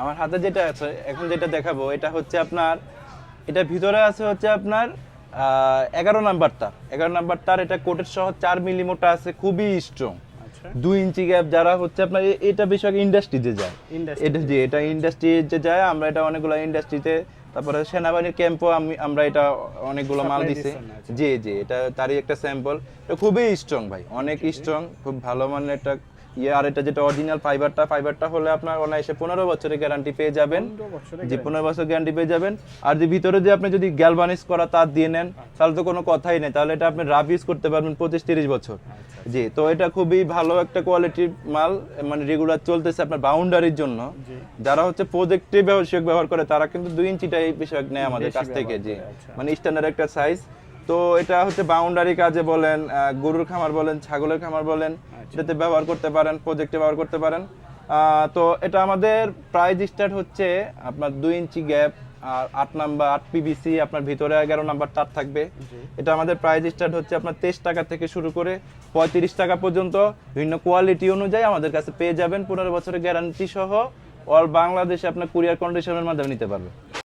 আমার হাতে যেটা আছে এখন যেটা দেখাবো এটা হচ্ছে আপনার, এটা ভিতরে আছে হচ্ছে আপনার 11 নাম্বার তার, 11 নাম্বার তার। এটা কোটের সহ 4 মিলি মোটা আছে, খুবই স্ট্রং। আচ্ছা 2 ইঞ্চি গ্যাপ যারা হচ্ছে আপনার এটা বেশিরভাগ ইন্ডাস্ট্রিতে যায়। এটা জি, এটা ইন্ডাস্ট্রিতে যায়। আমরা এটা অনেকগুলো ইন্ডাস্ট্রিতে, তারপরে সেনাবাহিনীর ক্যাম্পও আমরা এটা অনেকগুলো মাল Supply দিছি। দিচ্ছেন, আচ্ছা। জি জি, এটা তারই একটা স্যাম্পল। এটা খুবই স্ট্রং ভাই, অনেক স্ট্রং, খুব ভালো মানের একটা ইয়ে। আর এটা যেটা অরিজিনাল ফাইবারটা হলে আপনার অনায়াসে 15 বছরের গ্যারান্টি পেয়ে যাবেন। 15 বছরের জি, guarantee। 15 বছর গ্যারান্টি পেয়ে যাবেন। আর যে ভিতরে যে আপনি যদি গ্যালভানিজ করা তার দিয়ে নেন তাহলে তো কোনো কথাই নেই, তাহলে এটা আপনি রাফ ইউজ করতে পারবেন 25-30 বছর। আচ্ছা জি, তো এটা খুবই ভালো একটা কোয়ালিটির মাল, মানে রেগুলার চলতেছে আপনার বাউন্ডারির জন্য। জি। যারা হচ্ছে প্রজেক্টে ব্যবহার করে তারা কিন্তু 2 ইঞ্চিটাই বেশিরভাগ নেয় আমাদের বেশি কাছ থেকে। ব্যবহার জি, করে, আচ্ছা। মানে স্ট্যান্ডার্ড একটা সাইজ। তো এটা হচ্ছে বাউন্ডারি কাজে বলেন, গরুর খামার বলেন, ছাগলের খামার বলেন, আচ্ছা। এটাতে ব্যবহার করতে পারেন, প্রজেক্টে ব্যবহার করতে পারেন। তো এটা আমাদের প্রাইস স্টার্ট হচ্ছে আপনার 2 ইঞ্চি গ্যাপ আর 8 নাম্বার 8 পিভিসি, আপনার ভিতরে 11 নাম্বার তার থাকবে। জি। এটা আমাদের প্রাইস স্টার্ট হচ্ছে আপনার 23 টাকা থেকে শুরু করে 35 টাকা পর্যন্ত। বিভিন্ন কোয়ালিটি অনুযায়ী আমাদের কাছে পেয়ে যাবেন। 15 বছরের গ্যারান্টি সহ অল বাংলাদেশে আপনার কুরিয়ার কন্ডিশনের মাধ্যমে নিতে পারবে।